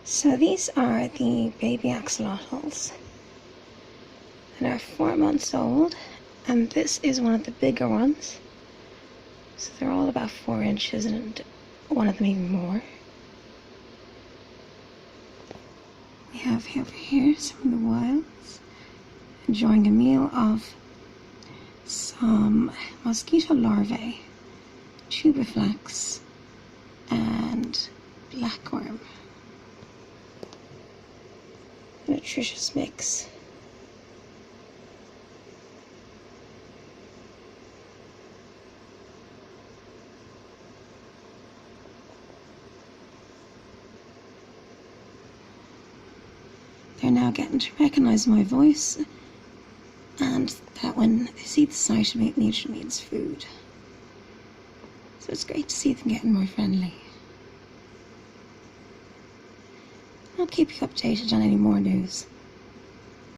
So these are the baby axolotls that are 4 months old, and this is one of the bigger ones. So they're all about 4 inches and one of them even more. We have over here some of the wilds enjoying a meal of some mosquito larvae, tuberflex and blackworm. A nutritious mix. They're now getting to recognize my voice, and that when they see the sight of me, it usually means food. So it's great to see them getting more friendly. I'll keep you updated on any more news.